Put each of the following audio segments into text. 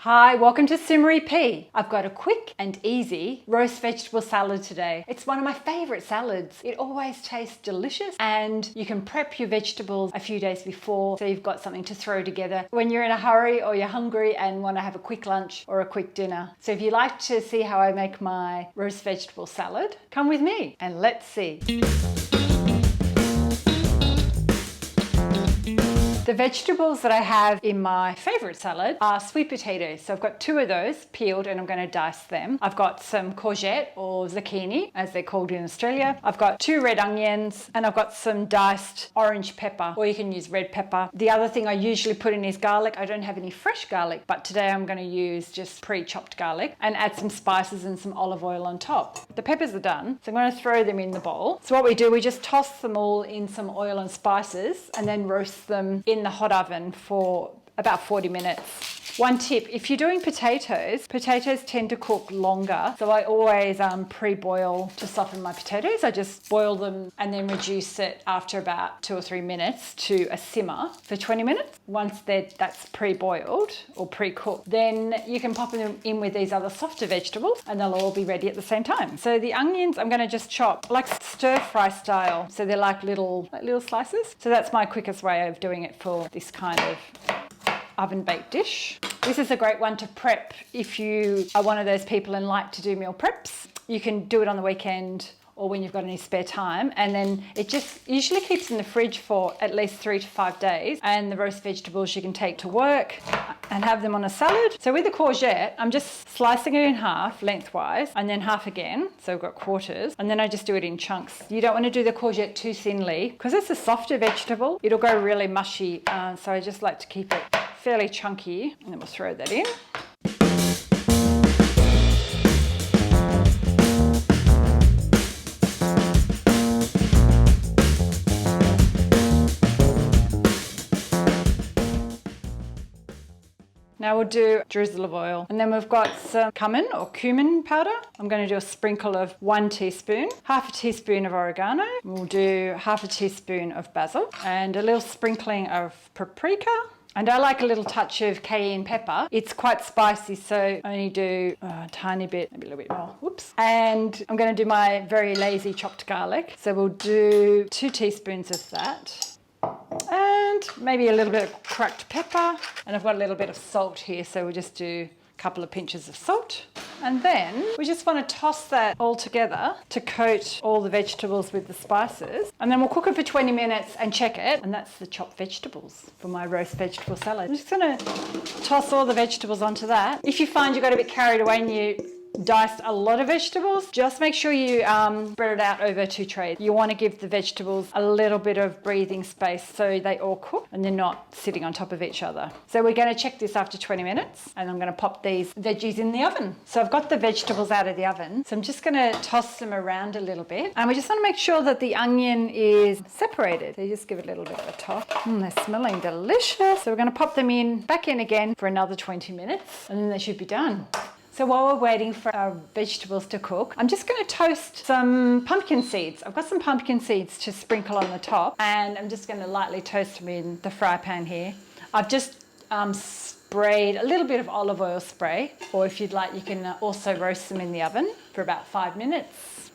Hi, welcome to Maree. I've got a quick and easy roast vegetable salad today. It's one of my favorite salads. It always tastes delicious and you can prep your vegetables a few days before so you've got something to throw together when you're in a hurry or you're hungry and want to have a quick lunch or a quick dinner. So if you like to see how I make my roast vegetable salad, come with me and let's see. The vegetables that I have in my favorite salad are sweet potatoes. So I've got two of those peeled and I'm going to dice them. I've got some courgette or zucchini, as they're called in Australia. I've got 2 red onions and I've got some diced orange pepper, or you can use red pepper. The other thing I usually put in is garlic. I don't have any fresh garlic, but today I'm going to use just pre-chopped garlic and add some spices and some olive oil on top. The peppers are done, so I'm going to throw them in the bowl. So what we do, we just toss them all in some oil and spices and then roast them in the hot oven for about 40 minutes. One tip, if you're doing potatoes tend to cook longer. So I always pre-boil to soften my potatoes. I just boil them and then reduce it after about 2 or 3 minutes to a simmer for 20 minutes. Once that's pre-boiled or pre-cooked, then you can pop them in with these other softer vegetables and they'll all be ready at the same time. So the onions I'm going to just chop like stir-fry style. So they're like little slices. So that's my quickest way of doing it for this kind of oven baked dish. This is a great one to prep if you are one of those people and like to do meal preps. You can do it on the weekend or when you've got any spare time, and then it just usually keeps in the fridge for at least 3 to 5 days. And the roast vegetables you can take to work and have them on a salad. So with the courgette, I'm just slicing it in half lengthwise and then half again. So we've got quarters, and then I just do it in chunks. You don't want to do the courgette too thinly because it's a softer vegetable. It'll go really mushy. So I just like to keep it fairly chunky, and then we'll throw that in. Now we'll do a drizzle of oil, and then we've got some cumin powder. I'm going to do a sprinkle of 1 teaspoon, half a teaspoon of oregano. We'll do half a teaspoon of basil and a little sprinkling of paprika. And I like a little touch of cayenne pepper. It's quite spicy, so I only do a tiny bit, maybe a little bit more. Whoops. And I'm going to do my very lazy chopped garlic. So we'll do 2 teaspoons of that. And maybe a little bit of cracked pepper. And I've got a little bit of salt here, so we'll just do a couple of pinches of salt. And then we just want to toss that all together to coat all the vegetables with the spices. And then we'll cook it for 20 minutes and check it. And that's the chopped vegetables for my roast vegetable salad. I'm just going to toss all the vegetables onto that. If you find you got a bit carried away and you diced a lot of vegetables, just make sure you spread it out over 2 trays. You want to give the vegetables a little bit of breathing space so they all cook and they're not sitting on top of each other. So we're going to check this after 20 minutes and I'm going to pop these veggies in the oven. So I've got the vegetables out of the oven, so I'm just going to toss them around a little bit, and we just want to make sure that the onion is separated. So you just give it a little bit of a toss. They're smelling delicious. So we're going to pop them back in again for another 20 minutes and then they should be done. So while we're waiting for our vegetables to cook, I'm just going to toast some pumpkin seeds. I've got some pumpkin seeds to sprinkle on the top, and I'm just going to lightly toast them in the fry pan here. I've just sprayed a little bit of olive oil spray, or if you'd like, you can also roast them in the oven for about 5 minutes.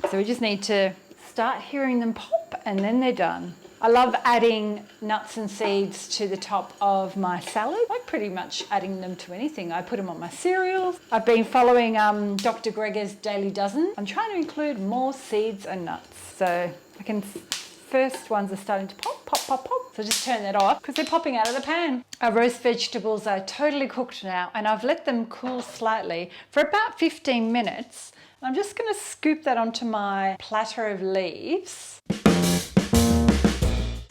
So we just need to start hearing them pop, and then they're done. I love adding nuts and seeds to the top of my salad. I like pretty much adding them to anything. I put them on my cereals. I've been following Dr. Greger's Daily Dozen. I'm trying to include more seeds and nuts. So first ones are starting to pop, pop, pop, pop. So just turn that off because they're popping out of the pan. Our roast vegetables are totally cooked now, and I've let them cool slightly for about 15 minutes. I'm just going to scoop that onto my platter of leaves.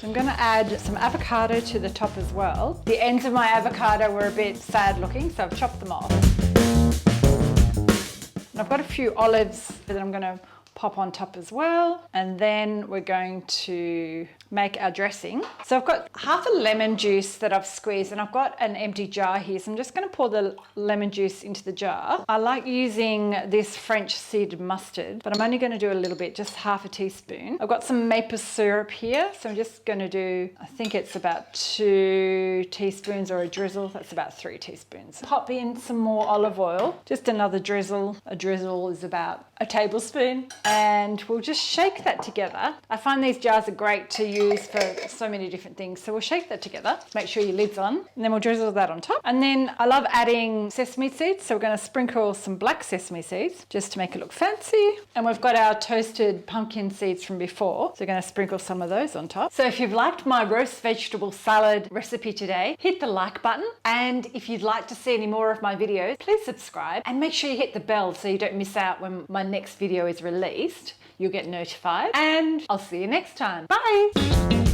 I'm going to add some avocado to the top as well. The ends of my avocado were a bit sad looking, so I've chopped them off. And I've got a few olives that I'm going to pop on top as well. And then we're going to make our dressing. So I've got half a lemon juice that I've squeezed, and I've got an empty jar here. So I'm just going to pour the lemon juice into the jar. I like using this French seeded mustard, but I'm only going to do a little bit, just half a teaspoon. I've got some maple syrup here, so I'm just going to do, I think it's about 2 teaspoons or a drizzle. That's about 3 teaspoons. Pop in some more olive oil, just another drizzle. A drizzle is about a tablespoon, and we'll just shake that together. I find these jars are great to use for so many different things, so we'll shake that together. Make sure your lid's on, and then we'll drizzle that on top. And then I love adding sesame seeds, so we're going to sprinkle some black sesame seeds just to make it look fancy. And we've got our toasted pumpkin seeds from before, so we're going to sprinkle some of those on top. So if you've liked my roast vegetable salad recipe today, hit the like button, and if you'd like to see any more of my videos, please subscribe and make sure you hit the bell so you don't miss out when my next video is released. You'll get notified, and I'll see you next time. Bye!